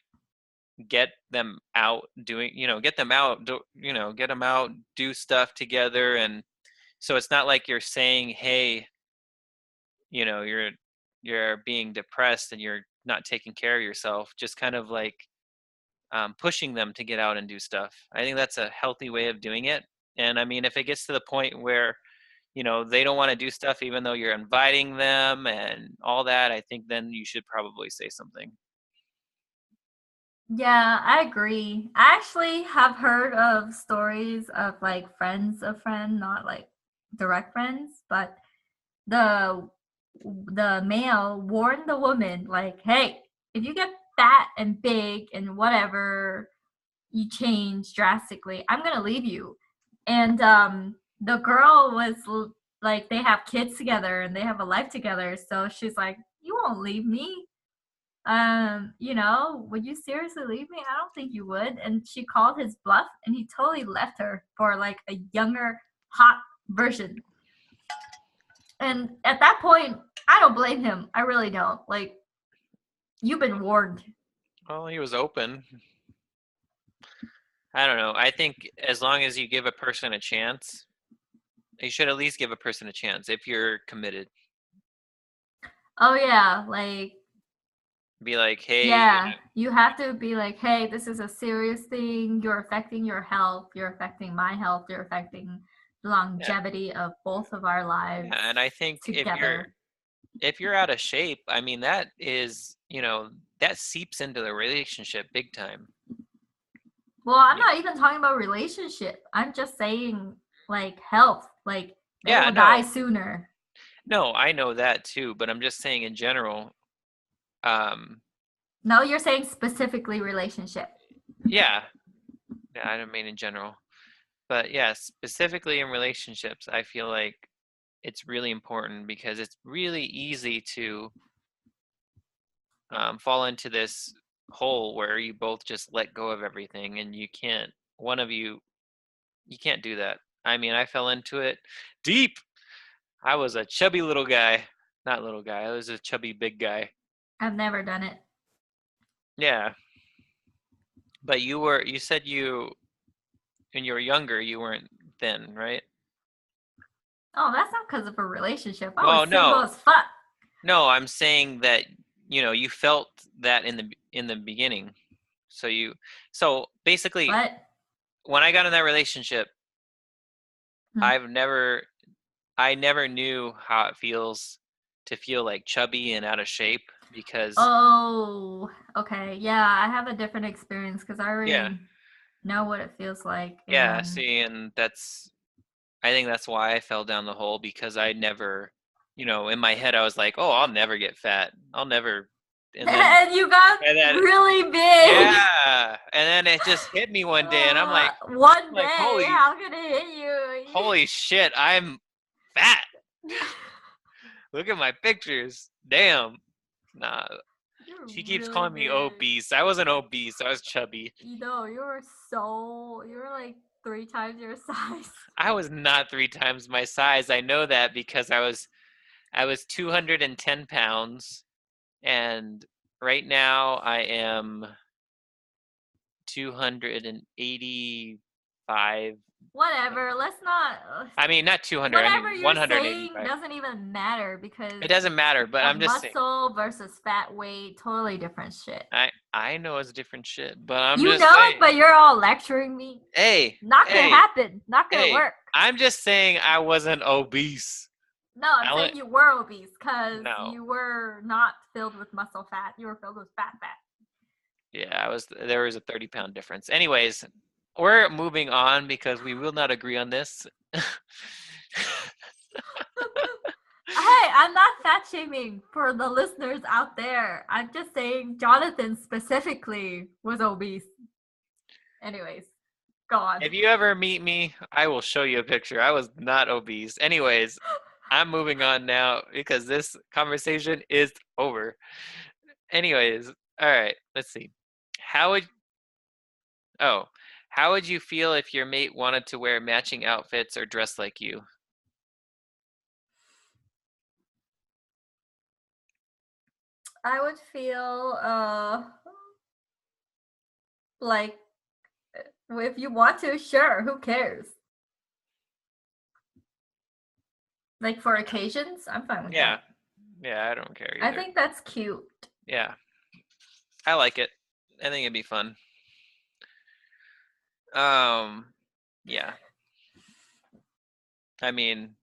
get them out doing, get them out, get them out, do stuff together. And so it's not like you're saying, hey, you're being depressed and you're not taking care of yourself, just kind of like pushing them to get out and do stuff. I think that's a healthy way of doing it. And I mean, if it gets to the point where, they don't want to do stuff even though you're inviting them and all that, I think then you should probably say something.
Yeah, I agree. I actually have heard of stories of like friends of friends, not like direct friends, but the male warned the woman like, hey, if you get fat and big and whatever, you change drastically, I'm gonna leave you. And the girl was like, they have kids together and they have a life together, so she's like, you won't leave me. Would you seriously leave me? I don't think you would. And she called his bluff and he totally left her for like a younger, hot version. And at that point, I don't blame him. I really don't. Like, you've been warned.
Well, he was open. I don't know. I think as long as you give a person a chance, you should at least give a person a chance if you're committed.
Oh, yeah. Like,
be like, hey.
Yeah, you have to be like, hey, this is a serious thing. You're affecting your health. You're affecting my health. You're affecting the longevity of both of our lives.
Yeah, and I think if you're out of shape, I mean, that is, that seeps into the relationship big time.
Well, I'm not even talking about relationship. I'm just saying like health. Like they will die sooner.
No, I know that too, but I'm just saying in general.
No, you're saying specifically relationship.
Yeah, I don't mean in general, but yeah, specifically in relationships, I feel like it's really important because it's really easy to fall into this hole where you both just let go of everything, and you can't do that. I mean, I fell into it deep. I was a chubby little guy. Not little guy, I was a chubby big guy.
I've never done it.
Yeah. But you said when you were younger, you weren't thin, right?
Oh, that's not because of a relationship. I was single as fuck.
No, I'm saying that, you felt that in the beginning. So basically, when I got in that relationship, I never knew how it feels to feel like chubby and out of shape because.
Oh, okay. Yeah, I have a different experience because I already know what it feels like.
Yeah, see, and I think that's why I fell down the hole, because I never, in my head I was like, oh, I'll never get fat. I'll never.
And you got really big.
Yeah, and then it just hit me one day, and I'm like,
one day, how could it hit you?
Holy shit, I'm fat. Look at my pictures. Damn. Nah. She keeps calling me obese. I wasn't obese. I was chubby.
You were like 3 times your size.
I was not 3 times my size. I know that because I was 210 pounds, and right now I am 285.
Whatever. Let's not.
I mean, not 200.
Whatever
I mean,
you're saying doesn't even matter because
it doesn't matter. But I'm just saying,
muscle versus fat weight, totally different shit.
I know it's different shit, but I'm
just
saying.
It, but you're all lecturing me.
Hey,
not gonna happen. Not gonna work.
I'm just saying I wasn't obese.
No, I'm saying you were obese because you were not filled with muscle fat. You were filled with fat.
Yeah, there was a 30-pound difference. Anyways, we're moving on because we will not agree on this.
Hey, I'm not fat shaming for the listeners out there. I'm just saying Jonathan specifically was obese. Anyways. God.
If you ever meet me, I will show you a picture. I was not obese. Anyways, I'm moving on now because this conversation is over. Anyways, all right, let's see. How would oh, how would you feel if your mate wanted to wear matching outfits or dress like you?
I would feel like if you want to, sure, who cares? Like for occasions, I'm fine with
Yeah.
that.
Yeah, I don't care
I
either.
think that's cute.
Yeah. I like it. I think it'd be fun. Yeah. I mean,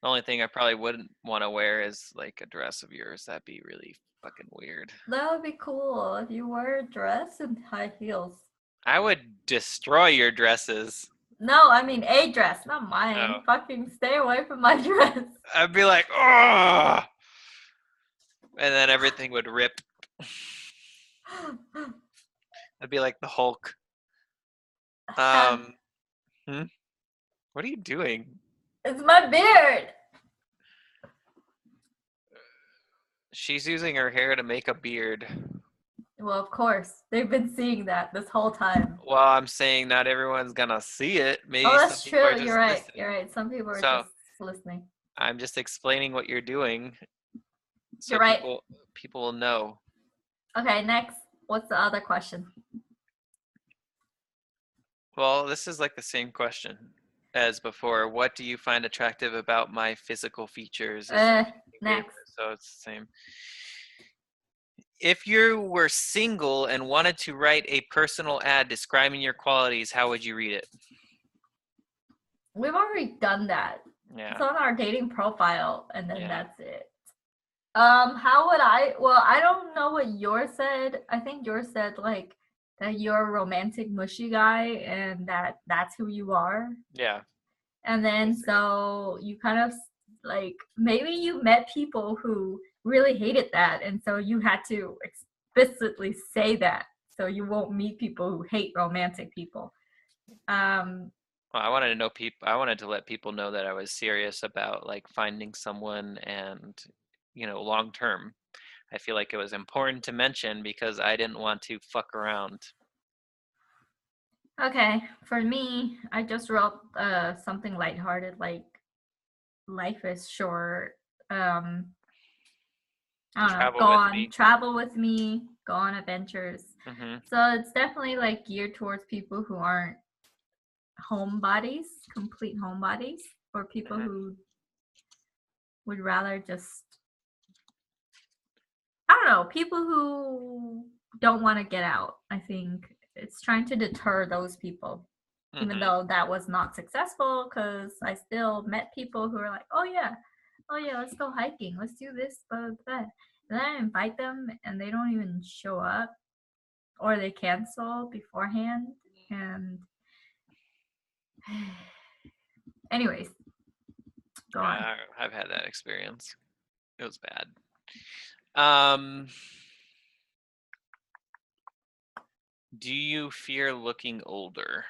the only thing I probably wouldn't want to wear is like a dress of yours. That'd be really fucking weird.
That would be cool if you wear a dress and high heels.
I would destroy your dresses.
No, I mean a dress, not
Oh.
mine. Fucking stay away from my dress.
I'd be like, oh, and then everything would rip. I'd be like the Hulk. Hmm? What are you doing?
It's my beard.
She's using her hair to make a beard.
Well, of course. They've been seeing that this whole time.
Well, I'm saying not everyone's gonna see it. Maybe
Oh,
some
that's
people are
true.
just
You're right.
listening.
You're right. Some people are
So
just listening.
I'm just explaining what you're doing, so
You're right.
people will know.
Okay, next. What's the other question?
Well, this is like the same question as before. What do you find attractive about my physical features?
Next.
So it's the same. If you were single and wanted to write a personal ad describing your qualities, how would you read it?
We've already done that.
Yeah.
It's on our dating profile, and then that's it. How would I? Well, I don't know what yours said. I think yours said like that you're a romantic mushy guy, and that's who you are.
Yeah.
And then so you kind of like maybe you met people who really hated that, and so you had to explicitly say that so you won't meet people who hate romantic people.
Well, I wanted to let people know that I was serious about like finding someone and, long term. I feel like it was important to mention because I didn't want to fuck around.
Okay, for me, I just wrote something lighthearted like life is short. I don't know, travel with me, go on adventures.
Mm-hmm.
So it's definitely like geared towards people who aren't complete homebodies, or people who would rather just, I don't know, people who don't want to get out. I think it's trying to deter those people, even though that was not successful, because I still met people who are like, oh yeah, let's go hiking, let's do this, blah, blah, blah. And then I invite them and they don't even show up, or they cancel beforehand. And anyways, go on.
I've had that experience. It was bad. Do you fear looking older?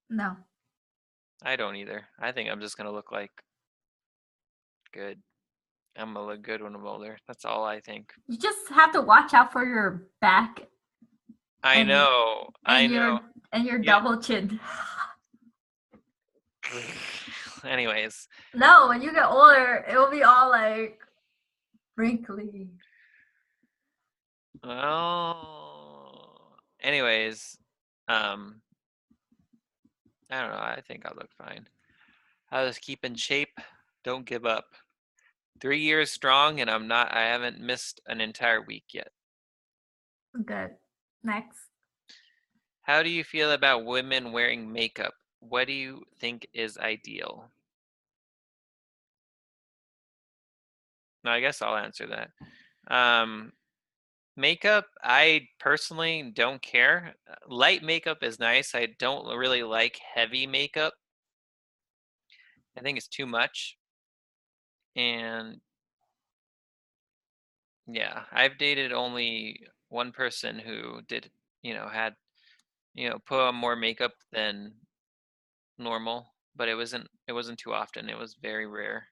No.
I don't either. I think I'm just gonna look like good. I'm gonna look good when I'm older. That's all I think.
You just have to watch out for your back.
I know.
And your double chin.
Anyways.
No, when you get older, it will be all like wrinkly.
Well, anyways, I don't know. I think I'll look fine. I'll just keep in shape. Don't give up. 3 years strong, and I haven't missed an entire week yet.
Good. Next.
How do you feel about women wearing makeup? What do you think is ideal? No, I guess I'll answer that. Makeup, I personally don't care. Light makeup is nice. I don't really like heavy makeup. I think it's too much. And yeah, I've dated only one person who did, had, put on more makeup than normal, but it wasn't too often. It was very rare.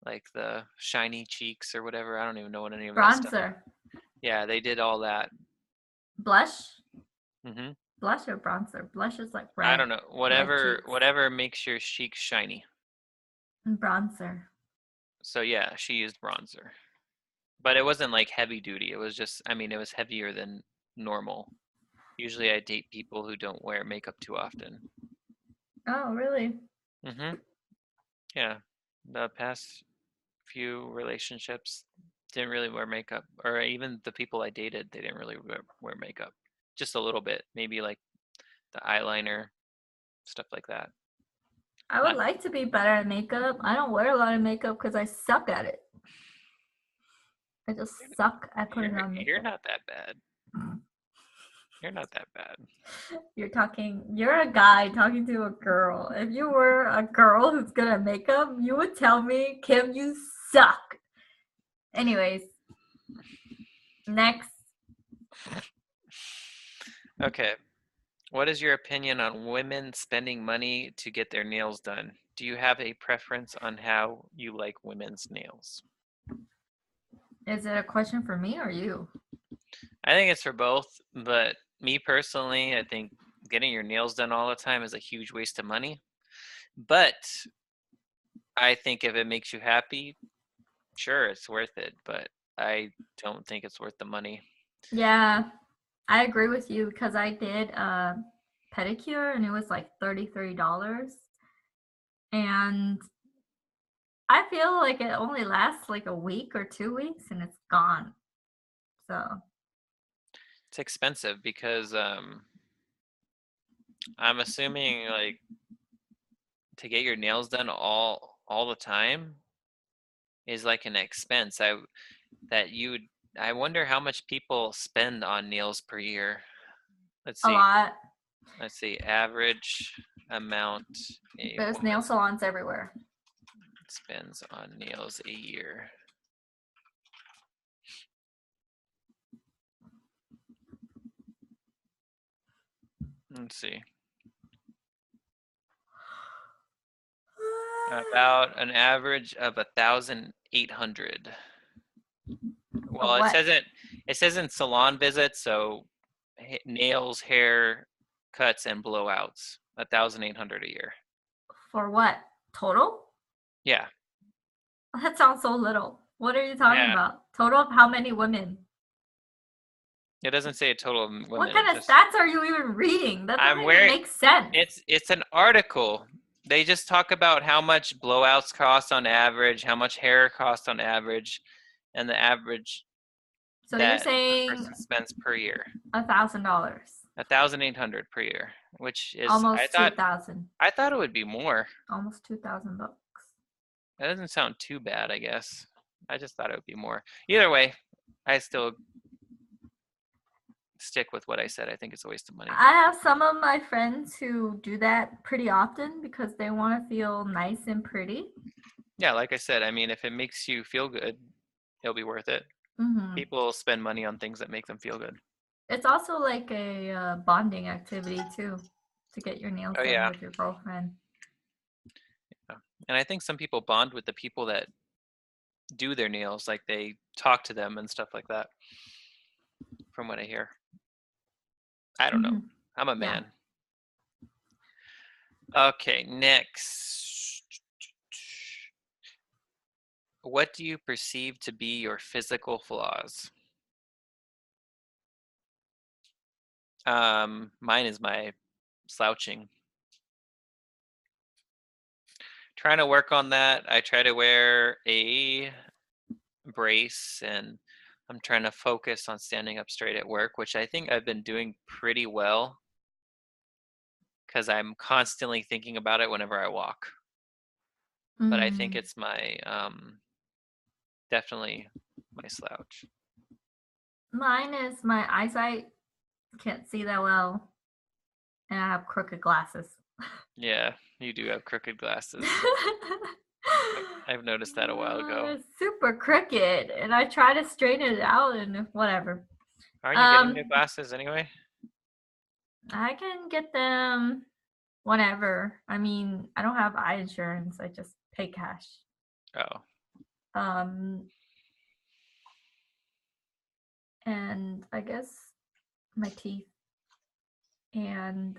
Like the shiny cheeks or whatever. I don't even know what any of that stuff.
Bronzer.
Yeah, they did all that.
Blush?
Mhm.
Blush or bronzer? Blush is like red.
I don't know. Whatever makes your cheeks shiny.
And bronzer.
So yeah, she used bronzer. But it wasn't like heavy duty. It was just, it was heavier than normal. Usually I date people who don't wear makeup too often.
Oh, really?
Mhm. Yeah. The past few relationships didn't really wear makeup, or even the people I dated, they didn't really wear makeup. Just a little bit, maybe like the eyeliner, stuff like that.
I would like to be better at makeup. I don't wear a lot of makeup because I suck at it. I just suck at putting on makeup.
You're not that bad. You're not that bad.
You're a guy talking to a girl. If you were a girl who's good at makeup, you would tell me, Kim, you suck. Anyways, next.
Okay. What is your opinion on women spending money to get their nails done? Do you have a preference on how you like women's nails?
Is it a question for me or you?
I think it's for both, but me personally, I think getting your nails done all the time is a huge waste of money. But I think if it makes you happy, sure, it's worth it. But I don't think it's worth the money.
Yeah, I agree with you because I did a pedicure and it was like $33. And I feel like it only lasts like a week or 2 weeks and it's gone. So
it's expensive because I'm assuming like to get your nails done all the time is like an expense. I wonder how much people spend on nails per year. Let's
a
see.
lot.
Let's see. Average amount
There's nail salons everywhere.
Spends on nails a year. Let's see. About an average of 1,800. Well, it says in salon visits, so nails, hair cuts, and blowouts. 1,800 a year.
For what? Total?
Yeah.
That sounds so little. What are you talking about? Total of how many women?
It doesn't say a total of women.
What kind of stats are you even reading? That doesn't even make sense.
It's an article. They just talk about how much blowouts cost on average, how much hair costs on average, and the average.
So you're saying
a person spends per year.
$1,000.
1,800 per year, which is
almost 2,000.
I thought it would be more.
Almost $2,000.
That doesn't sound too bad, I guess. I just thought it would be more. Either way, I still stick with what I said. I think it's a waste of money.
I have some of my friends who do that pretty often because they want to feel nice and pretty.
Yeah, like I said, if it makes you feel good, it'll be worth it.
Mm-hmm.
People spend money on things that make them feel good.
It's also like a bonding activity too, to get your nails done with your girlfriend.
Yeah. And I think some people bond with the people that do their nails, like they talk to them and stuff like that, from what I hear. I don't know. I'm a man. Okay, next. What do you perceive to be your physical flaws? Mine is my slouching. Trying to work on that. I try to wear a brace and I'm trying to focus on standing up straight at work, which I think I've been doing pretty well because I'm constantly thinking about it whenever I walk. But I think it's my definitely my slouch.
Mine is my eyesight. Can't see that well, and I have crooked glasses.
Yeah, you do have crooked glasses. I've noticed that a while ago.
It's super crooked, and I try to straighten it out, and whatever.
Aren't you getting new glasses anyway?
I can get them whenever. I mean, I don't have eye insurance. I just pay cash.
Oh.
Um, and I guess my teeth and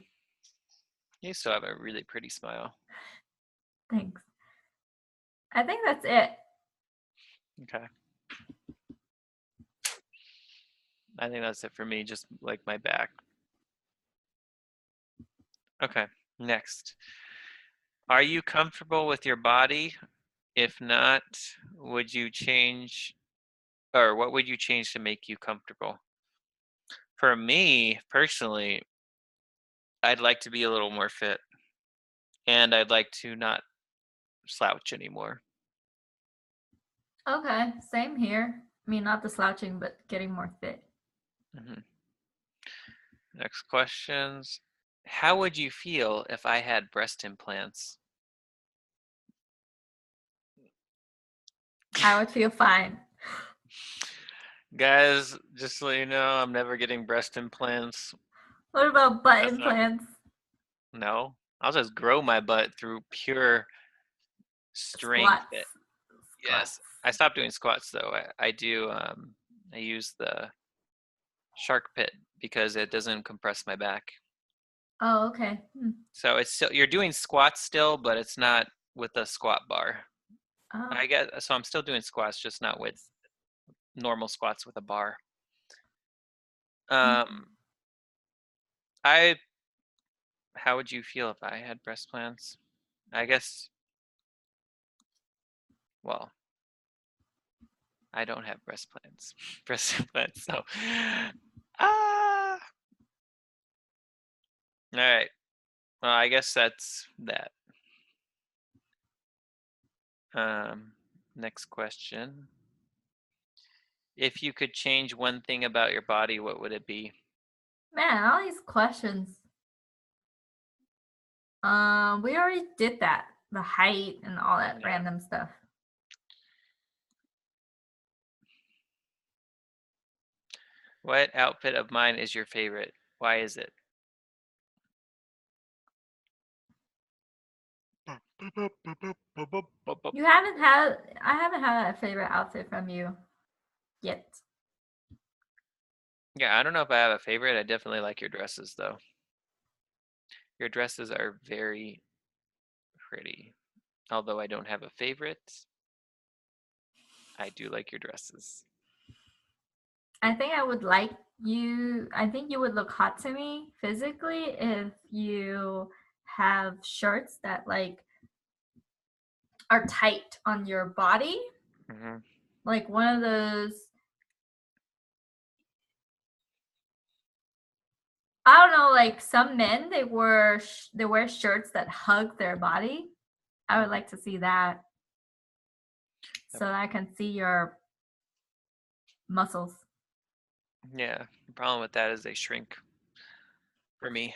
You still have a really pretty smile.
thanks. I think that's it.
Okay. I think that's it for me, just like my back. Okay, next. Are you comfortable with your body? If not, would you change, or what would you change to make you comfortable? For me, personally, I'd like to be a little more fit, and I'd like to not slouch anymore.
Okay, same here. I mean, not the slouching, but getting more fit.
Mm-hmm. Next questions. How would you feel if I had breast implants?
I would feel fine.
Guys, just so you know, I'm never getting breast implants.
What about butt
That's not,
implants?
no. I'll just grow my butt through pure strength.
Squats.
Yes.
Squats.
I stopped doing squats though. I do I use the shark pit because it doesn't compress my back.
Oh, okay.
So it's still, you're doing squats still, but it's not with a squat bar.
Oh.
I guess so. I'm still doing squats, just not with normal squats with a bar. I How would you feel if I had breast implants? I guess, well, I don't have breast implants. Breast implants, so ah. All right. Well, I guess that's that. Next question. If you could change one thing about your body, what would it be?
Man, all these questions. We already did that. The height and all that
Yeah.
random stuff.
What outfit of mine is your favorite? Why is it?
You haven't had I haven't had a favorite outfit from you yet.
Yeah, I don't know if I have a favorite. I definitely like your dresses though. Your dresses are very pretty. Although I don't have a favorite, I do like your dresses.
I think I think you would look hot to me physically if you have shirts that like are tight on your body.
Mm-hmm.
Like one of those, I don't know, like some men they wear shirts that hug their body. I would like to see that so that I can see your muscles.
Yeah, the problem with that is they shrink for me.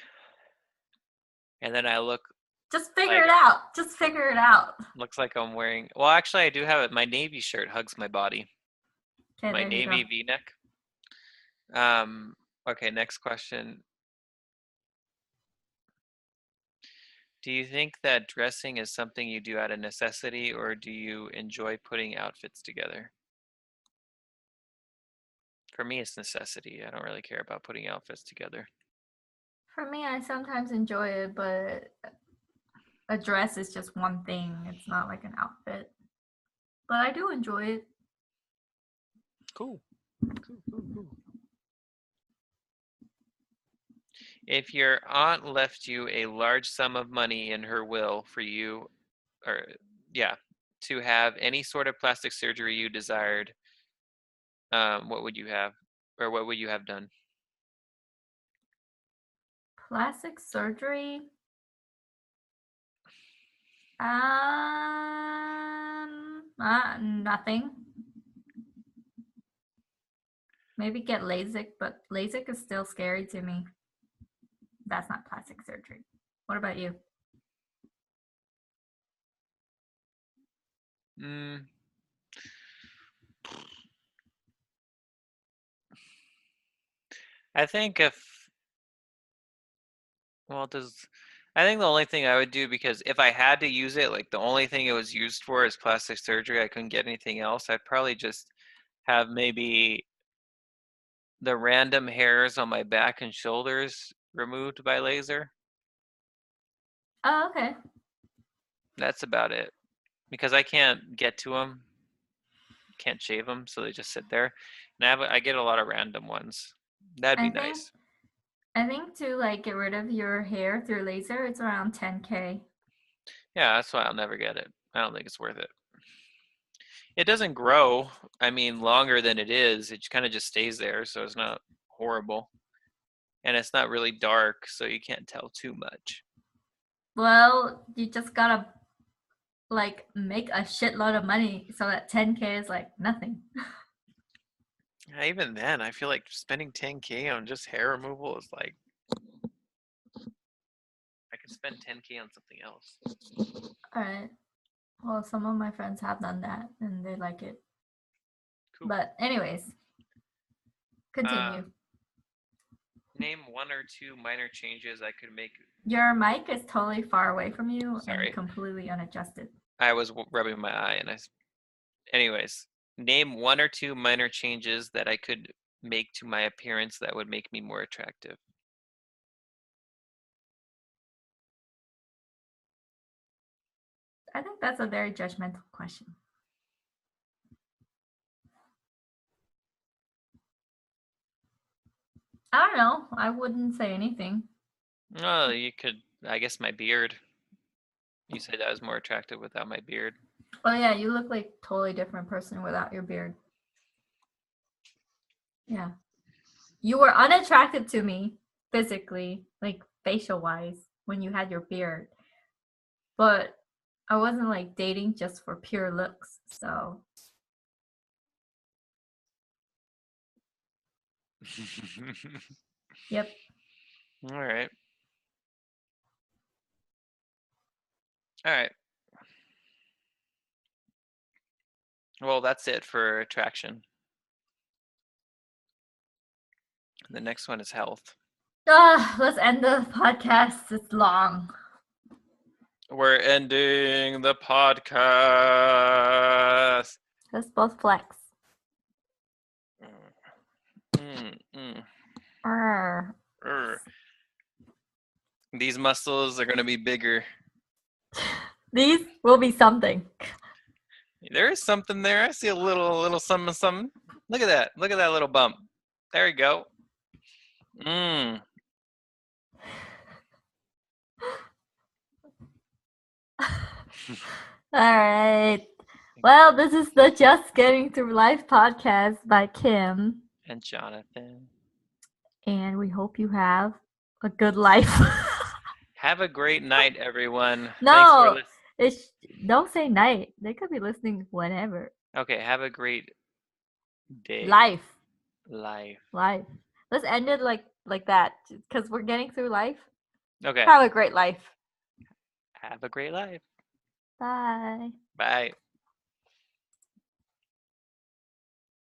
And then I look
Just figure
like,
it out. Just figure it out.
looks like I'm wearing, well, actually, I do have it. My navy shirt hugs my body.
Okay,
My
there you go.
navy V-neck. Um, okay, next question. Do you think that dressing is something you do out of necessity, or do you enjoy putting outfits together? For me, it's necessity. I don't really care about putting outfits together.
For me, I sometimes enjoy it, but a dress is just one thing. It's not like an outfit. But I do enjoy it.
Cool. If your aunt left you a large sum of money in her will for you, or yeah, to have any sort of plastic surgery you desired, what would you have, or what would you have done?
Plastic surgery? Nothing. Maybe get LASIK, but LASIK is still scary to me. That's not plastic surgery. What about you?
Mm, I think if Well, I think the only thing I would do, because if I had to use it, like the only thing it was used for is plastic surgery, I couldn't get anything else, I'd probably just have maybe the random hairs on my back and shoulders removed by laser.
Oh, okay.
That's about it. Because I can't get to them. Can't shave them, so they just sit there. And I get a lot of random ones. That'd be nice.
I think to like get rid of your hair through laser, it's around 10K.
Yeah, that's why I'll never get it. I don't think it's worth it. It doesn't grow, I mean, longer than it is. It kind of just stays there, so it's not horrible. And it's not really dark, so you can't tell too much.
Well, you just gotta like make a shitload of money so that 10K is like nothing.
Yeah, even then, I feel like spending 10K on just hair removal is like, I could spend 10K on something else.
All right. Well, some of my friends have done that and they like it. Cool. But anyways, continue.
Name one or two minor changes I could make.
Your mic is totally far away from you.
Sorry.
And completely unadjusted.
I was rubbing my eye and anyways, name one or two minor changes that I could make to my appearance that would make me more attractive.
I think that's a very judgmental question. I don't know. I wouldn't say anything.
Oh, you could, I guess my beard. You said I was more attractive without my beard.
Oh yeah, you look like a totally different person without your beard. Yeah. You were unattractive to me physically, like facial wise, when you had your beard. But I wasn't like dating just for pure looks, so. Yep.
All right. All right. Well, that's it for attraction. The next one is health.
Let's end the podcast. It's long.
We're ending the podcast.
Let's both flex.
These muscles are going to be bigger.
These will be something.
There is something there. I see a little something. Look at that. Look at that little bump. There you go.
All right. Well, this is the Just Getting Through Life podcast by Kim
and Jonathan.
And we hope you have a good life.
Have a great night, everyone.
No, don't say night. They could be listening whenever.
Okay, have a great day.
Life.
Let's
end it like that, because we're getting through life.
Okay.
Have a great life.
Have a great life.
Bye.
Bye.